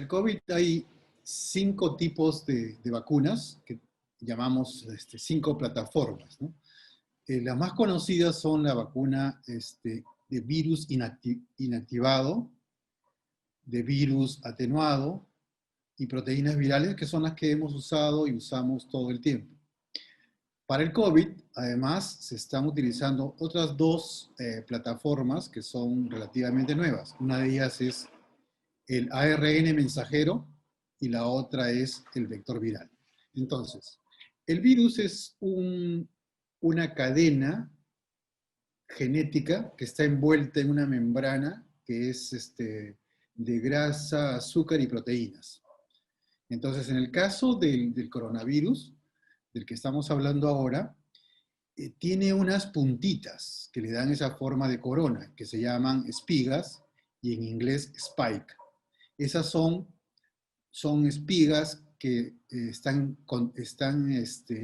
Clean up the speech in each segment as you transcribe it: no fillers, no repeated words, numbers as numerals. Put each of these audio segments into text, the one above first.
el COVID hay 5 tipos de vacunas que llamamos 5 plataformas, ¿no? Las más conocidas son la vacuna de virus inactivado, de virus atenuado y proteínas virales, que son las que hemos usado y usamos todo el tiempo. Para el COVID, además, se están utilizando otras 2 plataformas que son relativamente nuevas. Una de ellas es el ARN mensajero y la otra es el vector viral. Entonces, el virus es una cadena genética que está envuelta en una membrana que es de grasa, azúcar y proteínas. Entonces, en el caso del coronavirus, del que estamos hablando ahora, tiene unas puntitas que le dan esa forma de corona, que se llaman espigas, y en inglés spike. Esas son espigas que están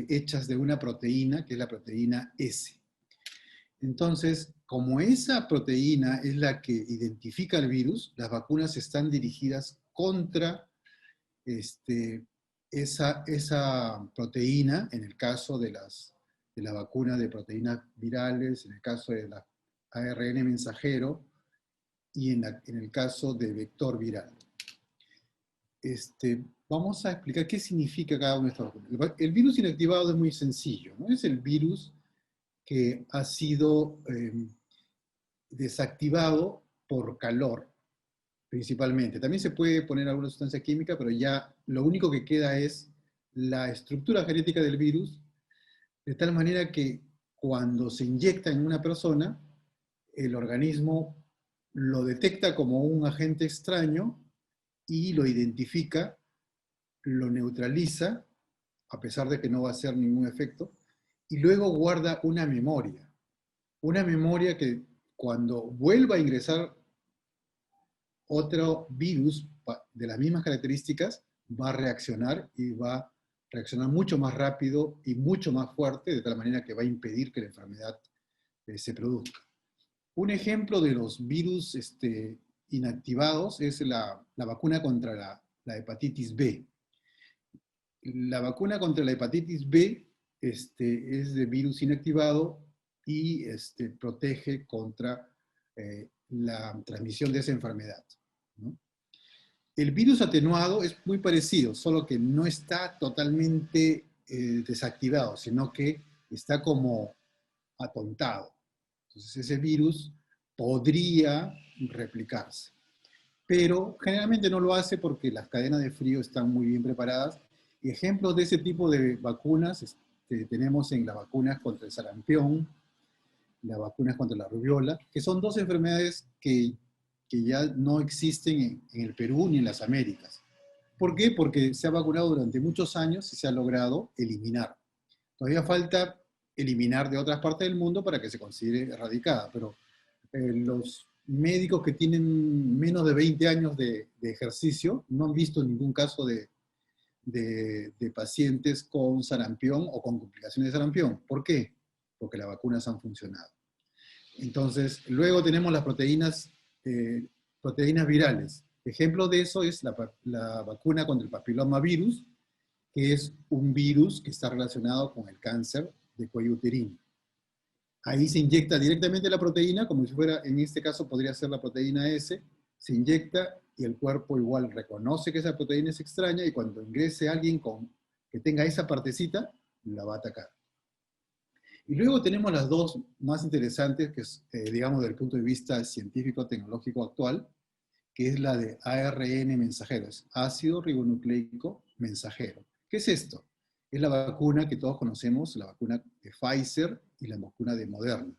hechas de una proteína, que es la proteína S. Entonces, como esa proteína es la que identifica el virus, las vacunas están dirigidas contra esa proteína, en el caso de la vacuna de proteínas virales, en el caso de la ARN mensajero y en el caso de vector viral. Vamos a explicar qué significa cada una de estas vacunas. El virus inactivado es muy sencillo, ¿no? Es el virus que ha sido desactivado por calor, principalmente. También se puede poner alguna sustancia química, pero ya lo único que queda es la estructura genética del virus, de tal manera que cuando se inyecta en una persona, el organismo lo detecta como un agente extraño y lo identifica, lo neutraliza, a pesar de que no va a hacer ningún efecto, y luego guarda una memoria que cuando vuelva a ingresar otro virus de las mismas características, va a reaccionar y va a reaccionar mucho más rápido y mucho más fuerte, de tal manera que va a impedir que la enfermedad se produzca. Un ejemplo de los virus inactivados es la vacuna contra la hepatitis B. La vacuna contra la hepatitis B es de virus inactivado y protege contra la transmisión de esa enfermedad, ¿no? El virus atenuado es muy parecido, solo que no está totalmente desactivado, sino que está como atontado. Entonces ese virus podría replicarse, pero generalmente no lo hace porque las cadenas de frío están muy bien preparadas. Y ejemplos de ese tipo de vacunas tenemos en las vacunas contra el sarampión, las vacunas contra la rubiola, que son 2 enfermedades que ya no existen en el Perú ni en las Américas. ¿Por qué? Porque se ha vacunado durante muchos años y se ha logrado eliminar. Todavía falta eliminar de otras partes del mundo para que se considere erradicada, pero los médicos que tienen menos de 20 años de ejercicio no han visto ningún caso de pacientes con sarampión o con complicaciones de sarampión. ¿Por qué? Porque las vacunas han funcionado. Entonces, luego tenemos las proteínas virales. Ejemplo de eso es la vacuna contra el papilomavirus, que es un virus que está relacionado con el cáncer de cuello uterino. Ahí se inyecta directamente la proteína, como si fuera, en este caso podría ser la proteína S, se inyecta y el cuerpo igual reconoce que esa proteína es extraña y cuando ingrese alguien que tenga esa partecita, la va a atacar. Y luego tenemos las 2 más interesantes, que es, digamos, desde el punto de vista científico-tecnológico actual, que es la de ARN mensajero, es ácido ribonucleico mensajero. ¿Qué es esto? Es la vacuna que todos conocemos, la vacuna de Pfizer y la vacuna de Moderna.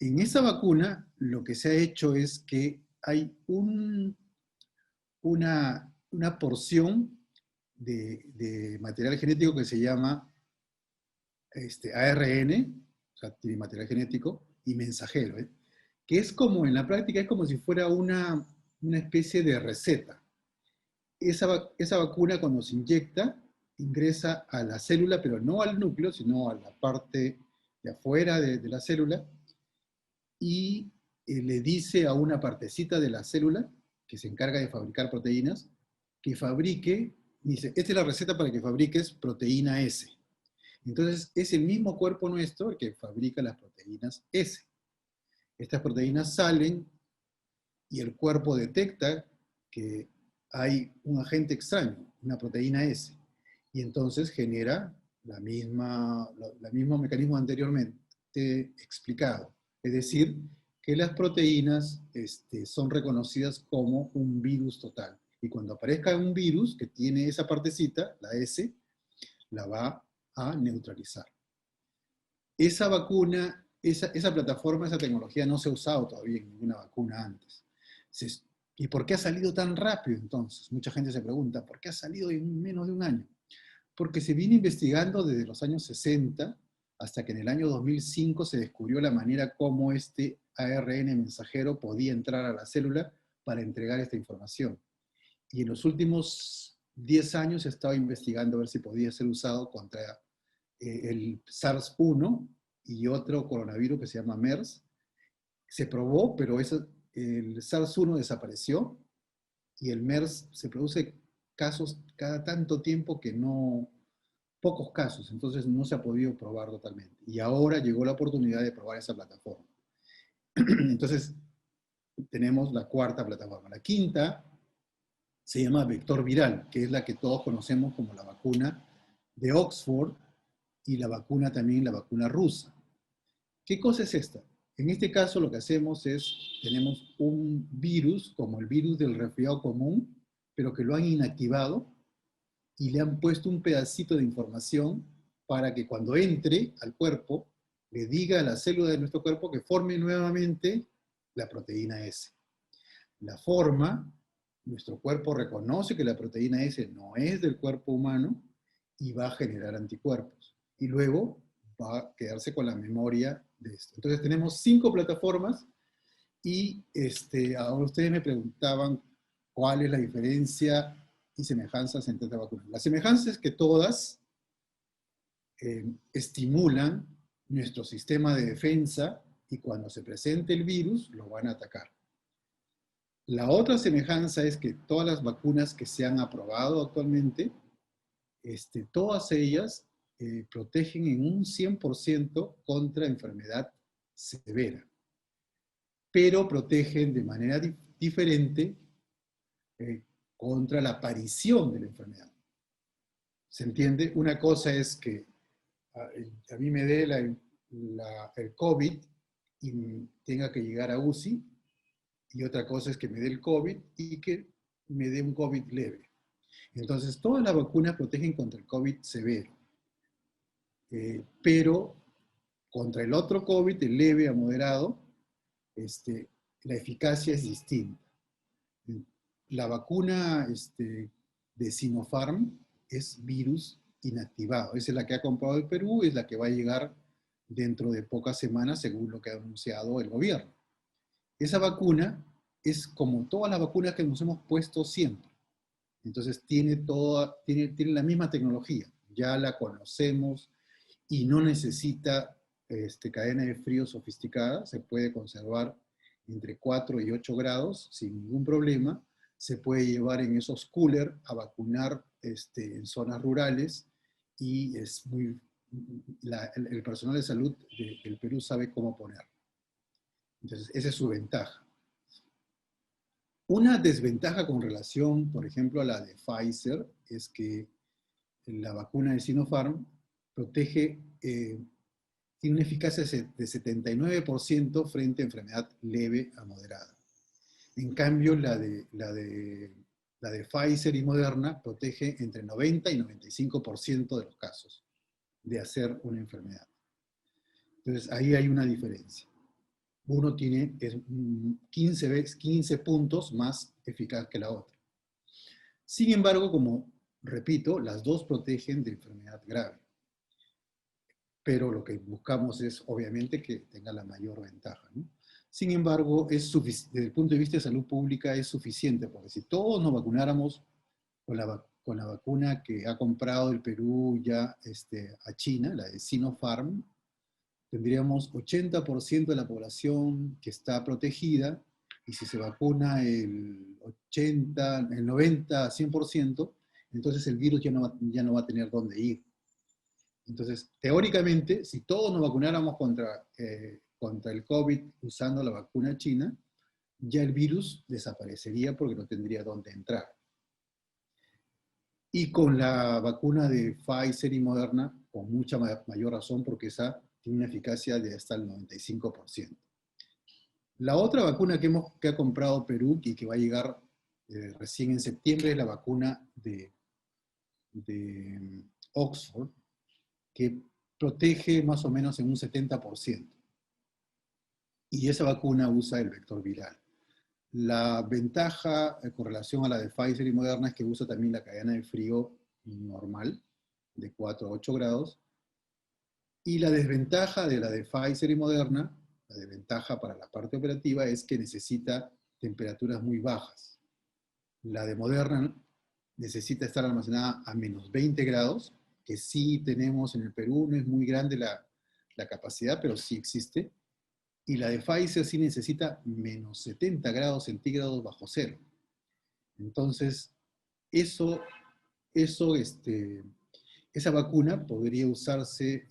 En esa vacuna lo que se ha hecho es que hay una porción de material genético que se llama ARN, o sea, tiene material genético, y mensajero, que es como, en la práctica, es como si fuera una especie de receta. Esa vacuna cuando se inyecta, ingresa a la célula, pero no al núcleo, sino a la parte de afuera de la célula, y le dice a una partecita de la célula, que se encarga de fabricar proteínas, que fabrique, dice, esta es la receta para que fabriques proteína S. Entonces, es el mismo cuerpo nuestro el que fabrica las proteínas S. Estas proteínas salen y el cuerpo detecta que hay un agente extraño, una proteína S, y entonces genera el mismo mecanismo anteriormente explicado. Es decir, que las proteínas son reconocidas como un virus total. Y cuando aparezca un virus que tiene esa partecita, la S, la va a neutralizar. Esa vacuna, esa plataforma, esa tecnología no se ha usado todavía en ninguna vacuna antes. ¿Y por qué ha salido tan rápido entonces? Mucha gente se pregunta, ¿por qué ha salido en menos de un año? Porque se viene investigando desde los años 60 hasta que en el año 2005 se descubrió la manera como este ARN mensajero podía entrar a la célula para entregar esta información. Y en los últimos 10 años se estaba investigando a ver si podía ser usado contra el SARS-1 y otro coronavirus que se llama MERS. Se probó, pero el SARS-1 desapareció y el MERS se produce casos cada tanto tiempo que no, pocos casos, entonces no se ha podido probar totalmente. Y ahora llegó la oportunidad de probar esa plataforma. Entonces, tenemos la cuarta plataforma. La quinta se llama vector viral, que es la que todos conocemos como la vacuna de Oxford y la vacuna también, la vacuna rusa. ¿Qué cosa es esta? En este caso lo que hacemos es, tenemos un virus, como el virus del resfriado común, pero que lo han inactivado y le han puesto un pedacito de información para que cuando entre al cuerpo, le diga a la célula de nuestro cuerpo que forme nuevamente la proteína S. La forma, nuestro cuerpo reconoce que la proteína S no es del cuerpo humano y va a generar anticuerpos. Y luego va a quedarse con la memoria de esto. Entonces tenemos 5 plataformas y ahora ustedes me preguntaban cuál es la diferencia y semejanzas entre estas vacunas. La semejanza es que todas estimulan nuestro sistema de defensa y cuando se presente el virus lo van a atacar. La otra semejanza es que todas las vacunas que se han aprobado actualmente, todas ellas protegen en un 100% contra enfermedad severa, pero protegen de manera diferente contra la aparición de la enfermedad. ¿Se entiende? Una cosa es que a mí me dé el COVID y tenga que llegar a UCI, y otra cosa es que me dé el COVID y que me dé un COVID leve. Entonces, todas las vacunas protegen contra el COVID severo, pero contra el otro COVID, el leve a moderado, la eficacia es distinta. La vacuna de Sinopharm es virus inactivado. Esa es la que ha comprado el Perú, es la que va a llegar dentro de pocas semanas, según lo que ha anunciado el gobierno. Esa vacuna es como todas las vacunas que nos hemos puesto siempre. Entonces tiene la misma tecnología, ya la conocemos y no necesita cadena de frío sofisticada, se puede conservar entre 4 y 8 grados sin ningún problema, se puede llevar en esos coolers a vacunar en zonas rurales y el personal de salud del Perú sabe cómo ponerlo. Entonces, esa es su ventaja. Una desventaja con relación, por ejemplo, a la de Pfizer, es que la vacuna de Sinopharm protege, tiene una eficacia de 79% frente a enfermedad leve a moderada. En cambio, la de Pfizer y Moderna protege entre 90 y 95% de los casos de hacer una enfermedad. Entonces, ahí hay una diferencia. Uno tiene 15 puntos más eficaz que la otra. Sin embargo, como repito, las dos protegen de enfermedad grave. Pero lo que buscamos es, obviamente, que tenga la mayor ventaja, ¿no? Sin embargo, desde el punto de vista de salud pública es suficiente, porque si todos nos vacunáramos con la vacuna que ha comprado el Perú ya a China, la de Sinopharm, tendríamos 80% de la población que está protegida, y si se vacuna el el 90, 100%, entonces el virus ya no va a tener dónde ir. Entonces, teóricamente, si todos nos vacunáramos contra el COVID usando la vacuna china, ya el virus desaparecería porque no tendría dónde entrar. Y con la vacuna de Pfizer y Moderna, con mucha mayor razón, porque esa tiene una eficacia de hasta el 95%. La otra vacuna que ha comprado Perú y que va a llegar recién en septiembre es la vacuna de Oxford, que protege más o menos en un 70%. Y esa vacuna usa el vector viral. La ventaja con relación a la de Pfizer y Moderna es que usa también la cadena de frío normal, de 4 a 8 grados. Y la desventaja de la de Pfizer y Moderna, la desventaja para la parte operativa, es que necesita temperaturas muy bajas. La de Moderna necesita estar almacenada a menos 20 grados, que sí tenemos en el Perú, no es muy grande la capacidad, pero sí existe. Y la de Pfizer sí necesita menos 70 grados centígrados bajo cero. Entonces, esa vacuna podría usarse,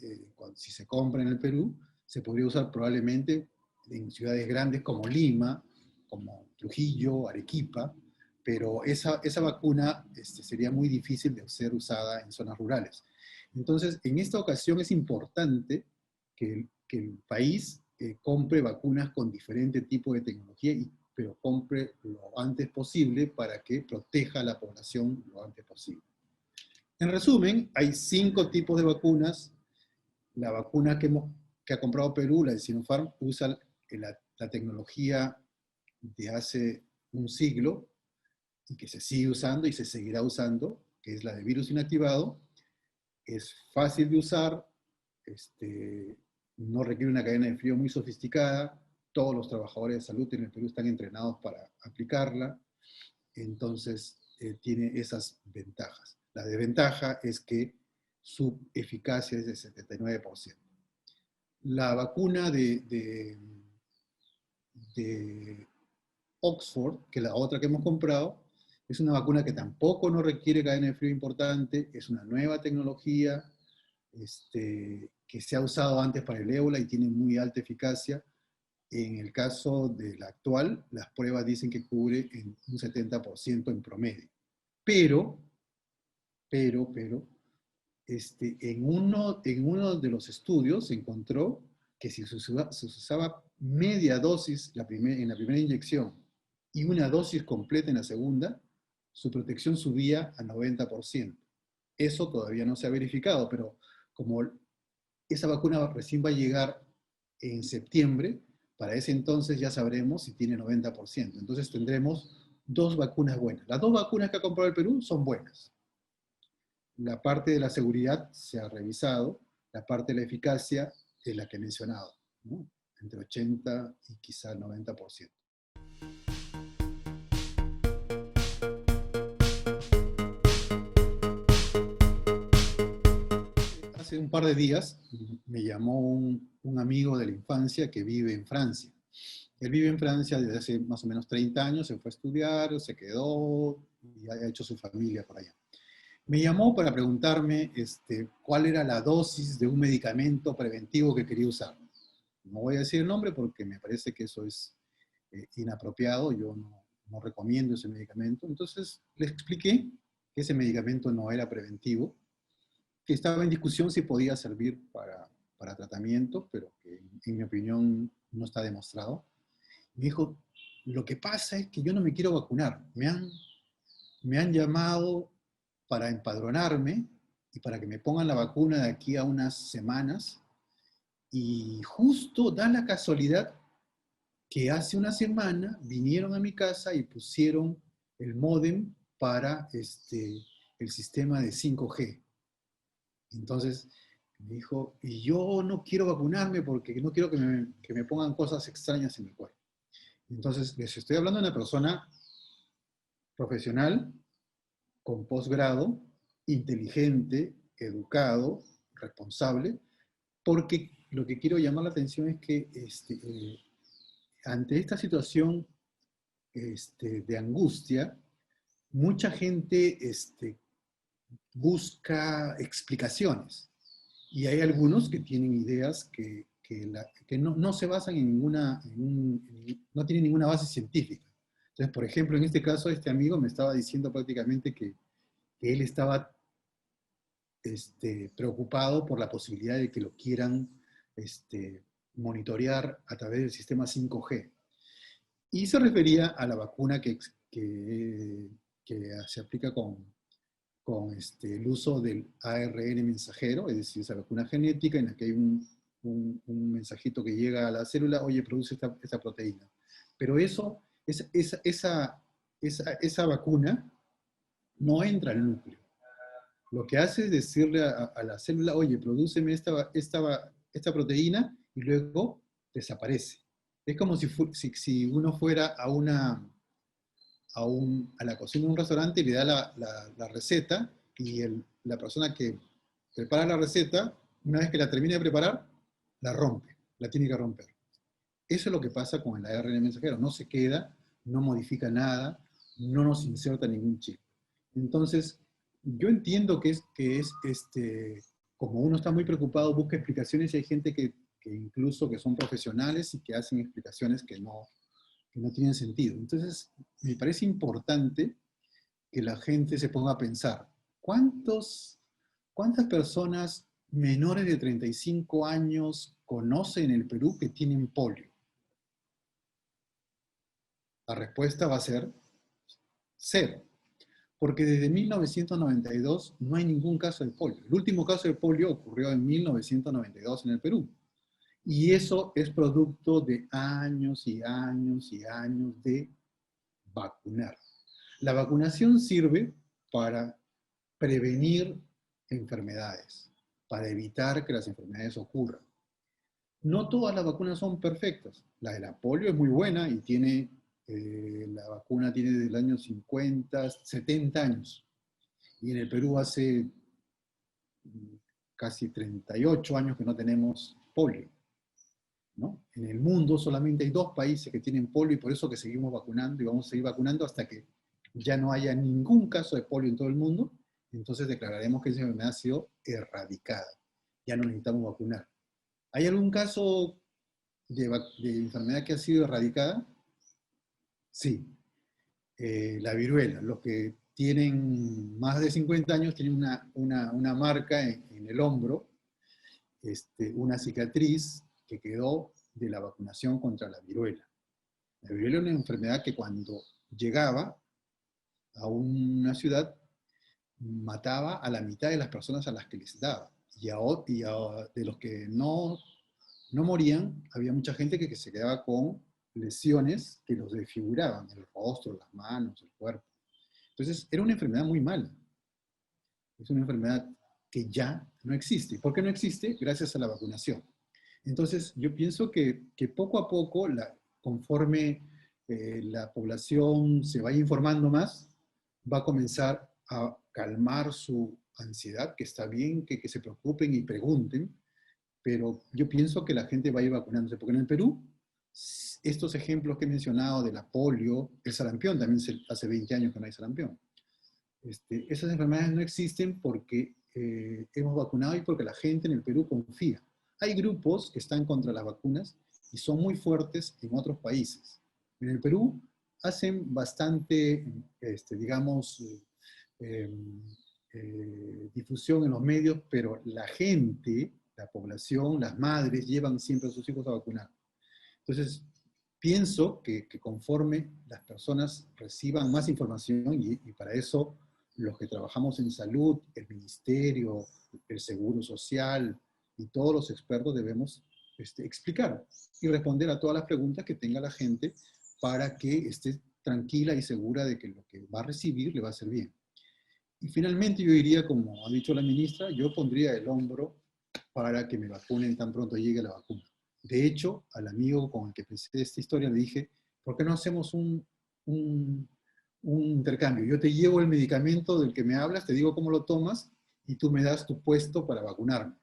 si se compra en el Perú, se podría usar probablemente en ciudades grandes como Lima, como Trujillo, Arequipa, pero esa vacuna sería muy difícil de ser usada en zonas rurales. Entonces, en esta ocasión es importante que el país compre vacunas con diferente tipo de tecnología, pero compre lo antes posible para que proteja a la población lo antes posible. En resumen, hay 5 tipos de vacunas. La vacuna que ha comprado Perú, la de Sinopharm, usa la tecnología de hace un siglo y que se sigue usando y se seguirá usando, que es la de virus inactivado. Es fácil de usar, no requiere una cadena de frío muy sofisticada, todos los trabajadores de salud en el Perú están entrenados para aplicarla, entonces tiene esas ventajas. La desventaja es que su eficacia es de 79%. La vacuna de Oxford, que es la otra que hemos comprado, es una vacuna que tampoco no requiere cadena de frío importante, es una nueva tecnología que se ha usado antes para el ébola y tiene muy alta eficacia. En el caso de la actual, las pruebas dicen que cubre en un 70% en promedio. Pero, en uno de los estudios se encontró que si se usaba media dosis en la primera inyección y una dosis completa en la segunda, su protección subía a 90%. Eso todavía no se ha verificado, pero como esa vacuna recién va a llegar en septiembre, para ese entonces ya sabremos si tiene 90%. Entonces tendremos 2 vacunas buenas. Las 2 vacunas que ha comprado el Perú son buenas. La parte de la seguridad se ha revisado, la parte de la eficacia es la que he mencionado, ¿no? Entre 80 y quizá el 90%. Hace un par de días me llamó un amigo de la infancia que vive en Francia. Él vive en Francia desde hace más o menos 30 años, se fue a estudiar, se quedó y ha hecho su familia por allá. Me llamó para preguntarme cuál era la dosis de un medicamento preventivo que quería usar. No voy a decir el nombre porque me parece que eso es inapropiado, yo no recomiendo ese medicamento. Entonces le expliqué que ese medicamento no era preventivo, que estaba en discusión si podía servir para tratamiento, pero que en mi opinión no está demostrado. Me dijo, lo que pasa es que yo no me quiero vacunar. Me han llamado para empadronarme y para que me pongan la vacuna de aquí a unas semanas. Y justo da la casualidad que hace una semana vinieron a mi casa y pusieron el módem para el sistema de 5G. Entonces me dijo, y yo no quiero vacunarme porque no quiero que me pongan cosas extrañas en mi cuerpo. Entonces les estoy hablando de una persona profesional, con posgrado, inteligente, educado, responsable, porque lo que quiero llamar la atención es que ante esta situación de angustia, mucha gente busca explicaciones. Y hay algunos que tienen ideas que no se basan en ninguna, no tienen ninguna base científica. Entonces, por ejemplo, en este caso, este amigo me estaba diciendo prácticamente que él estaba preocupado por la posibilidad de que lo quieran monitorear a través del sistema 5G. Y se refería a la vacuna que se aplica con el uso del ARN mensajero, es decir, esa vacuna genética en la que hay un mensajito que llega a la célula, oye, produce esta proteína. Pero esa vacuna no entra al núcleo. Lo que hace es decirle a la célula, oye, prodúceme esta proteína, y luego desaparece. Es como si uno fuera a la cocina de un restaurante y le da la receta, y la persona que prepara la receta, una vez que la termina de preparar, la rompe, la tiene que romper. Eso es lo que pasa con el ARN mensajero. No se queda, no modifica nada, no nos inserta ningún chip. Entonces, yo entiendo que como uno está muy preocupado, busca explicaciones, y hay gente que incluso que son profesionales y que hacen explicaciones que no tienen sentido. Entonces, me parece importante que la gente se ponga a pensar, ¿cuántas personas menores de 35 años conocen en el Perú que tienen polio? La respuesta va a ser 0. Porque desde 1992 no hay ningún caso de polio. El último caso de polio ocurrió en 1992 en el Perú. Y eso es producto de años y años y años de vacunar. La vacunación sirve para prevenir enfermedades, para evitar que las enfermedades ocurran. No todas las vacunas son perfectas. La de la polio es muy buena y la vacuna tiene desde el año 50, 70 años. Y en el Perú hace casi 38 años que no tenemos polio, ¿no? En el mundo solamente hay 2 países que tienen polio, y por eso que seguimos vacunando y vamos a seguir vacunando hasta que ya no haya ningún caso de polio en todo el mundo. Entonces declararemos que esa enfermedad ha sido erradicada. Ya no necesitamos vacunar. ¿Hay algún caso de enfermedad que ha sido erradicada? Sí. La viruela. Los que tienen más de 50 años tienen una marca en el hombro, una cicatriz que quedó de la vacunación contra la viruela. La viruela es una enfermedad que cuando llegaba a una ciudad mataba a la mitad de las personas a las que les daba. Y de los que no morían, había mucha gente que se quedaba con lesiones que los desfiguraban, el rostro, las manos, el cuerpo. Entonces, era una enfermedad muy mala. Es una enfermedad que ya no existe. ¿Por qué no existe? Gracias a la vacunación. Entonces, yo pienso que poco a poco, conforme la población se vaya informando más, va a comenzar a calmar su ansiedad, que está bien que se preocupen y pregunten, pero yo pienso que la gente va a ir vacunándose, porque en el Perú, estos ejemplos que he mencionado de la polio, el sarampión, también hace 20 años que no hay sarampión. Esas enfermedades no existen porque hemos vacunado y porque la gente en el Perú confía. Hay grupos que están contra las vacunas y son muy fuertes en otros países. En el Perú hacen bastante, digamos, difusión en los medios, pero la gente, la población, las madres llevan siempre a sus hijos a vacunar. Entonces, pienso que conforme las personas reciban más información, y para eso los que trabajamos en salud, el ministerio, el seguro social y todos los expertos debemos explicar y responder a todas las preguntas que tenga la gente para que esté tranquila y segura de que lo que va a recibir le va a hacer bien. Y finalmente yo diría, como ha dicho la ministra, yo pondría el hombro para que me vacunen tan pronto llegue la vacuna. De hecho, al amigo con el que empecé esta historia le dije, ¿por qué no hacemos un intercambio? Yo te llevo el medicamento del que me hablas, te digo cómo lo tomas, y tú me das tu puesto para vacunarme.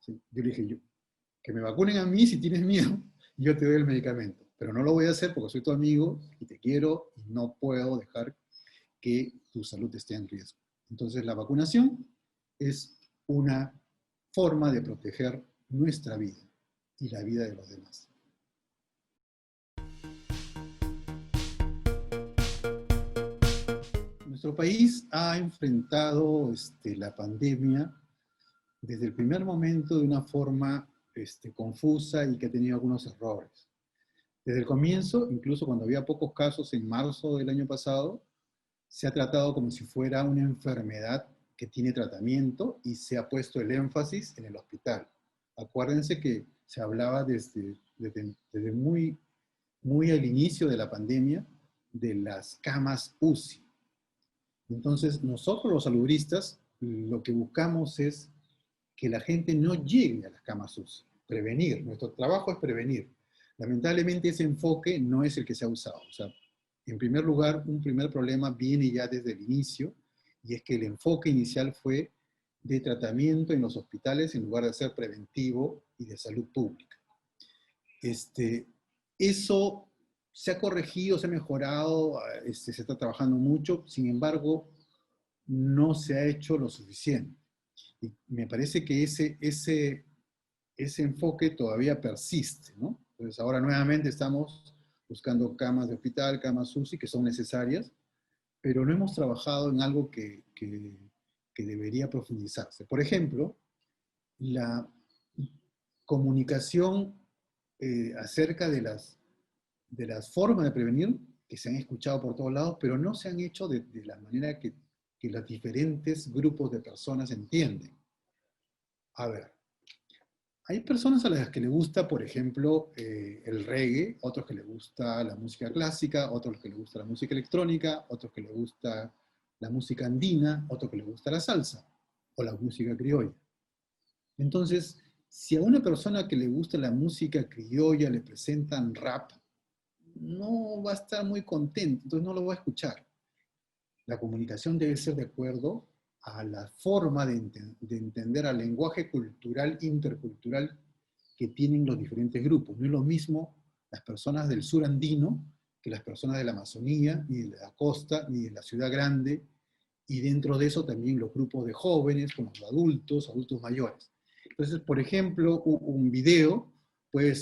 Yo le dije, que me vacunen a mí si tienes miedo, y yo te doy el medicamento. pero no lo voy a hacer porque soy tu amigo y te quiero y no puedo dejar que tu salud esté en riesgo. Entonces la vacunación es una forma de proteger nuestra vida y la vida de los demás. Nuestro país ha enfrentado la pandemia desde el primer momento de una forma confusa y que ha tenido algunos errores. Desde el comienzo, incluso cuando había pocos casos en marzo del año pasado, se ha tratado como si fuera una enfermedad que tiene tratamiento y se ha puesto el énfasis en el hospital. Acuérdense que se hablaba desde muy, muy al inicio de la pandemia de las camas UCI. Entonces, nosotros los saludistas lo que buscamos es que la gente no llegue a las camas UCI, prevenir. Nuestro trabajo es prevenir. Lamentablemente ese enfoque no es el que se ha usado. O sea, en primer lugar, un primer problema viene ya desde el inicio, y es que el enfoque inicial fue de tratamiento en los hospitales en lugar de ser preventivo y de salud pública. Eso se ha corregido, se ha mejorado, se está trabajando mucho, sin embargo, no se ha hecho lo suficiente. Y me parece que ese enfoque todavía persiste, ¿no? Entonces ahora nuevamente estamos buscando camas de hospital, camas UCI, que son necesarias, pero no hemos trabajado en algo que debería profundizarse. Por ejemplo, la comunicación acerca de las formas de prevenir, que se han escuchado por todos lados, pero no se han hecho de la manera que los diferentes grupos de personas entienden. A ver, hay personas a las que les gusta, por ejemplo, el reggae, otros que les gusta la música clásica, otros que les gusta la música electrónica, otros que les gusta la música andina, otros que les gusta la salsa o la música criolla. Entonces, si a una persona que le gusta la música criolla le presentan rap, no va a estar muy contento, entonces no lo va a escuchar. La comunicación debe ser de acuerdo a la forma de entender al lenguaje cultural, intercultural que tienen los diferentes grupos. No es lo mismo las personas del sur andino que las personas de la Amazonía, ni de la costa, ni de la ciudad grande, y dentro de eso también los grupos de jóvenes, como los adultos mayores. Entonces, por ejemplo, un video puede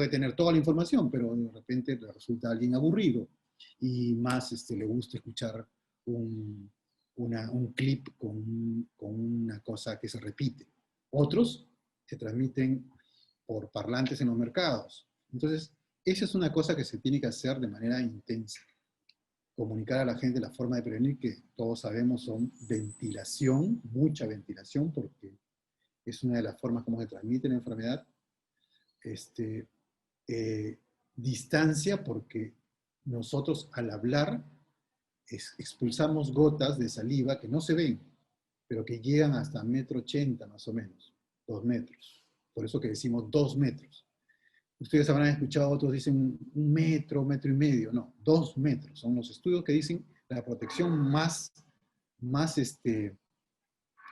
tener toda la información, pero de repente le resulta a alguien aburrido, y más le gusta escuchar un clip con una cosa que se repite. Otros se transmiten por parlantes en los mercados. Entonces, esa es una cosa que se tiene que hacer de manera intensa. Comunicar a la gente la forma de prevenir, que todos sabemos son ventilación, mucha ventilación, porque es una de las formas como se transmite la enfermedad. Distancia, porque nosotros al hablar expulsamos gotas de saliva que no se ven, pero que llegan hasta 1,80 m más o menos, 2 metros. Por eso que decimos 2 metros. Ustedes habrán escuchado, otros dicen 1 metro, 1,5 metros. No, 2 metros. Son los estudios que dicen la protección más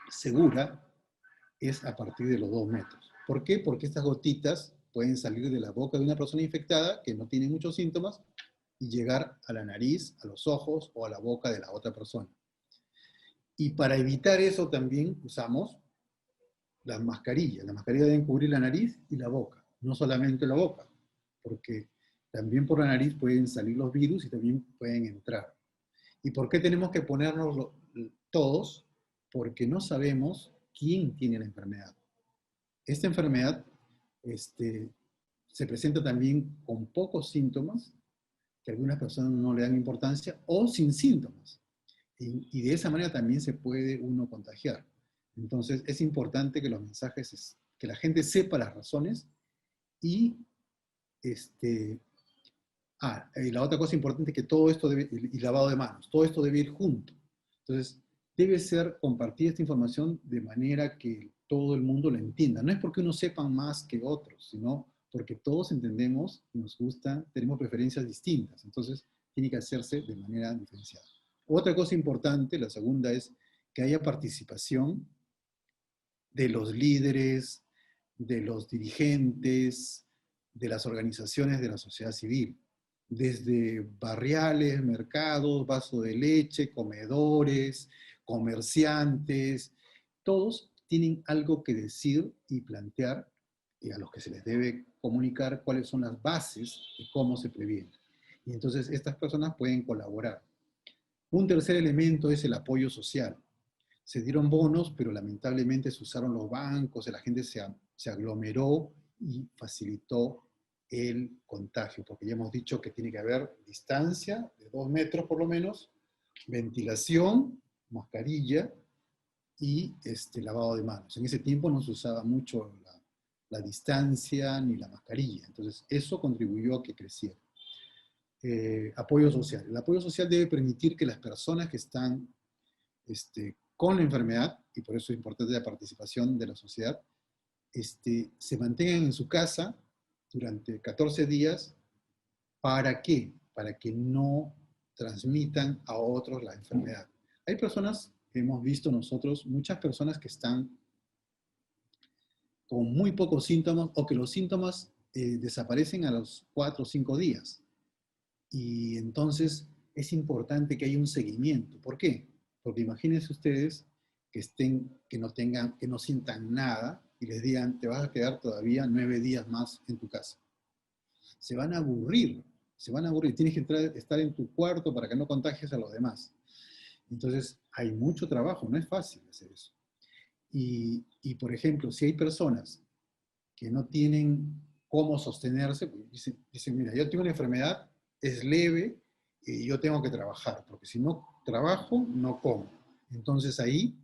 segura es a partir de los 2 metros. ¿Por qué? Porque estas gotitas pueden salir de la boca de una persona infectada que no tiene muchos síntomas y llegar a la nariz, a los ojos o a la boca de la otra persona. Y para evitar eso también usamos las mascarillas. Las mascarillas deben cubrir la nariz y la boca, no solamente la boca, porque también por la nariz pueden salir los virus y también pueden entrar. ¿Y por qué tenemos que ponernos todos? Porque no sabemos quién tiene la enfermedad. Esta enfermedad se presenta también con pocos síntomas, que algunas personas no le dan importancia, o sin síntomas. Y de esa manera también se puede uno contagiar. Entonces es importante que los mensajes, que la gente sepa las razones y la otra cosa importante es que todo esto y lavado de manos, todo esto debe ir junto. Entonces debe ser compartir esta información de manera que todo el mundo la entienda. No es porque unos sepan más que otros, sino porque todos entendemos, nos gusta, tenemos preferencias distintas. Entonces tiene que hacerse de manera diferenciada. Otra cosa importante, la segunda, es que haya participación de los líderes, de los dirigentes, de las organizaciones de la sociedad civil, desde barriales, mercados, vaso de leche, comedores, comerciantes, todos tienen algo que decir y plantear, y a los que se les debe comunicar cuáles son las bases de cómo se previene. Y entonces estas personas pueden colaborar. Un tercer elemento es el apoyo social. Se dieron bonos, pero lamentablemente se usaron los bancos, la gente se aglomeró y facilitó el contagio, porque ya hemos dicho que tiene que haber distancia de 2 metros por lo menos, ventilación, mascarilla y lavado de manos. En ese tiempo no se usaba mucho la distancia ni la mascarilla, entonces eso contribuyó a que creciera. Apoyo social. El apoyo social debe permitir que las personas que están con la enfermedad, y por eso es importante la participación de la sociedad, se mantengan en su casa durante 14 días. ¿Para qué? Para que no transmitan a otros la enfermedad. Hay personas, hemos visto nosotros, muchas personas que están con muy pocos síntomas o que los síntomas desaparecen a los 4 o 5 días. Y entonces es importante que haya un seguimiento. ¿Por qué? Porque imagínense ustedes que no sientan nada y les digan, te vas a quedar todavía 9 días más en tu casa. Se van a aburrir, Tienes que estar en tu cuarto para que no contagies a los demás. Entonces hay mucho trabajo, no es fácil hacer eso. Y por ejemplo, si hay personas que no tienen cómo sostenerse, pues dicen, mira, yo tengo una enfermedad, es leve, y yo tengo que trabajar, porque si no trabajo, no como. Entonces ahí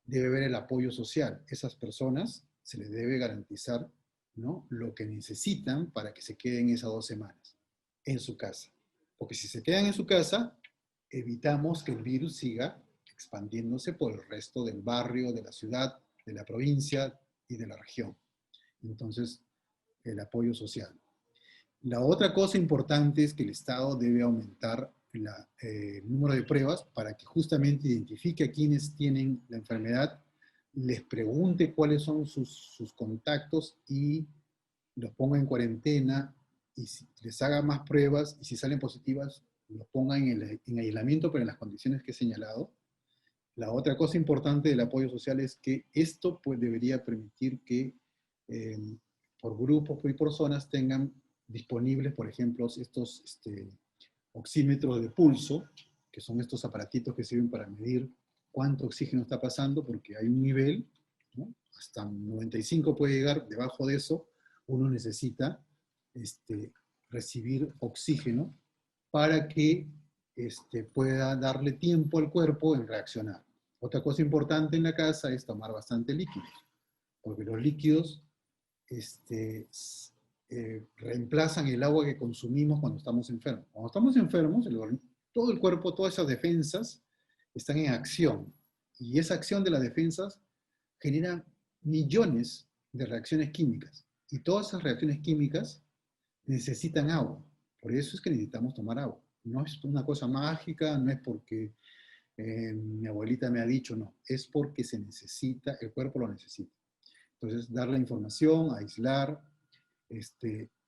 debe haber el apoyo social. Esas personas se les debe garantizar, ¿no?, lo que necesitan para que se queden esas 2 semanas en su casa. Porque si se quedan en su casa, evitamos que el virus siga expandiéndose por el resto del barrio, de la ciudad, de la provincia y de la región. Entonces, el apoyo social. La otra cosa importante es que el Estado debe aumentar el número de pruebas para que justamente identifique a quienes tienen la enfermedad, les pregunte cuáles son sus contactos y los ponga en cuarentena, y les haga más pruebas, y si salen positivas, los ponga en aislamiento, pero en las condiciones que he señalado. La otra cosa importante del apoyo social es que esto pues debería permitir que por grupos y por zonas tengan disponibles, por ejemplo, estos oxímetros de pulso, que son estos aparatitos que sirven para medir cuánto oxígeno está pasando, porque hay un nivel, ¿no?, hasta 95 puede llegar, debajo de eso uno necesita recibir oxígeno para que pueda darle tiempo al cuerpo en reaccionar. Otra cosa importante en la casa es tomar bastante líquidos, porque los líquidos reemplazan el agua que consumimos cuando estamos enfermos. Cuando estamos enfermos, todo el cuerpo, todas esas defensas están en acción. Y esa acción de las defensas genera millones de reacciones químicas. Y todas esas reacciones químicas necesitan agua. Por eso es que necesitamos tomar agua. No es una cosa mágica, no es porque mi abuelita me ha dicho, no. Es porque se necesita, el cuerpo lo necesita. Entonces, dar la información, aislar,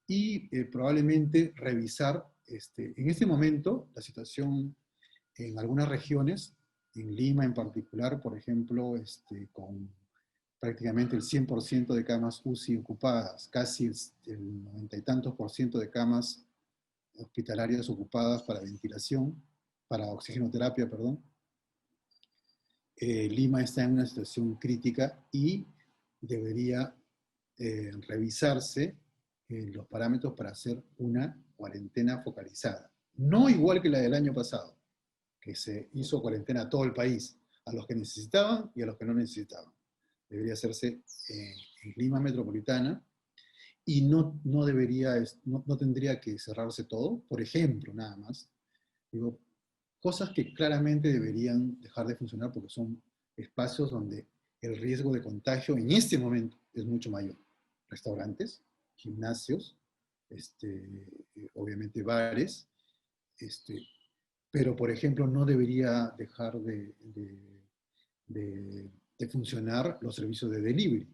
y probablemente revisar, en este momento, la situación en algunas regiones, en Lima en particular, por ejemplo, con prácticamente el 100% de camas UCI ocupadas, casi el 90 y tantos % de camas hospitalarias ocupadas para ventilación, para oxigenoterapia, perdón. Lima está en una situación crítica y debería revisarse los parámetros para hacer una cuarentena focalizada. No igual que la del año pasado, que se hizo cuarentena a todo el país, a los que necesitaban y a los que no necesitaban. Debería hacerse en Lima metropolitana y no tendría que cerrarse todo. Por ejemplo, nada más, digo, cosas que claramente deberían dejar de funcionar porque son espacios donde el riesgo de contagio en este momento es mucho mayor. Restaurantes, gimnasios, obviamente bares, pero por ejemplo no debería dejar de funcionar los servicios de delivery,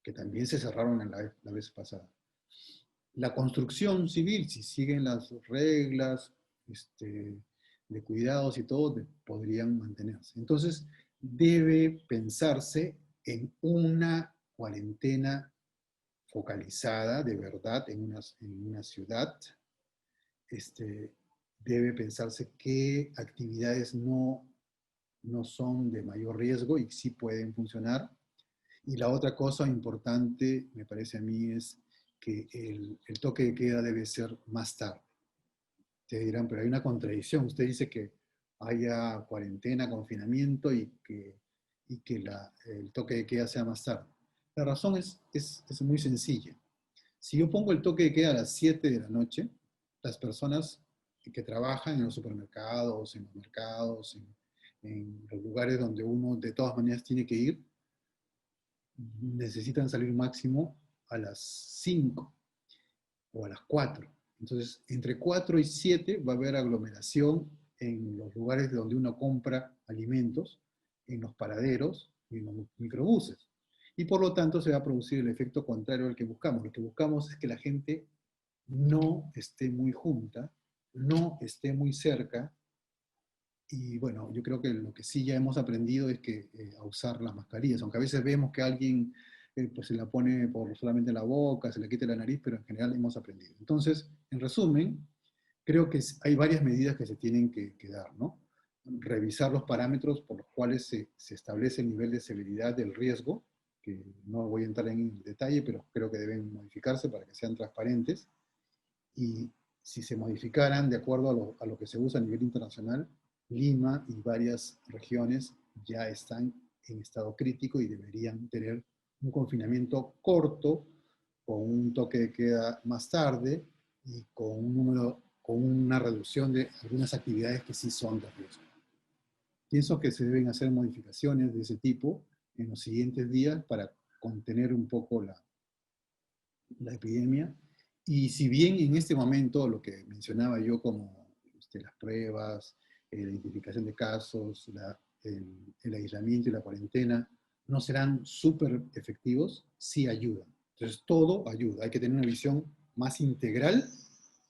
que también se cerraron la vez pasada. La construcción civil, si siguen las reglas de cuidados y todo, podrían mantenerse. Entonces, debe pensarse en una cuarentena focalizada de verdad en una ciudad. Este, debe pensarse qué actividades no son de mayor riesgo y sí pueden funcionar. Y la otra cosa importante, me parece a mí, es que el toque de queda debe ser más tarde. Ustedes dirán, pero hay una contradicción. Usted dice que haya cuarentena, confinamiento y que el toque de queda sea más tarde. La razón es muy sencilla. Si yo pongo el toque de queda a las 7 de la noche, las personas que trabajan en los supermercados, en los mercados, en los lugares donde uno de todas maneras tiene que ir, necesitan salir máximo a las 5 o a las 4. Entonces, entre 4 y 7 va a haber aglomeración en los lugares donde uno compra alimentos, en los paraderos y en los microbuses. Y por lo tanto se va a producir el efecto contrario al que buscamos. Lo que buscamos es que la gente no esté muy junta, no esté muy cerca. Y bueno, yo creo que lo que sí ya hemos aprendido es que a usar las mascarillas, aunque a veces vemos que alguien pues se la pone por solamente la boca, se le quita la nariz, pero en general hemos aprendido. Entonces, en resumen, creo que hay varias medidas que se tienen que dar, ¿no? Revisar los parámetros por los cuales se establece el nivel de severidad del riesgo, que no voy a entrar en detalle, pero creo que deben modificarse para que sean transparentes. Y si se modificaran de acuerdo a lo que se usa a nivel internacional, Lima y varias regiones ya están en estado crítico y deberían tener un confinamiento corto, con un toque de queda más tarde y con una reducción de algunas actividades que sí son de riesgo. Pienso que se deben hacer modificaciones de ese tipo en los siguientes días para contener un poco la epidemia. Y si bien en este momento lo que mencionaba yo como las pruebas, la identificación de casos, el aislamiento y la cuarentena no serán súper efectivos, sí ayudan. Entonces todo ayuda. Hay que tener una visión más integral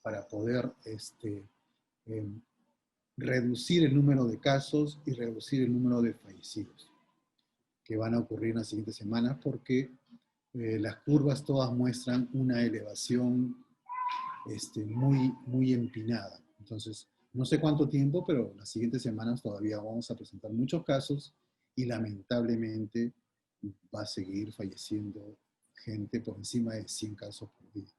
para poder eh, reducir el número de casos y reducir el número de fallecidos que van a ocurrir en las siguientes semanas porque las curvas todas muestran una elevación muy empinada. Entonces, no sé cuánto tiempo, pero las siguientes semanas todavía vamos a presentar muchos casos y lamentablemente va a seguir falleciendo gente por encima de 100 casos por día.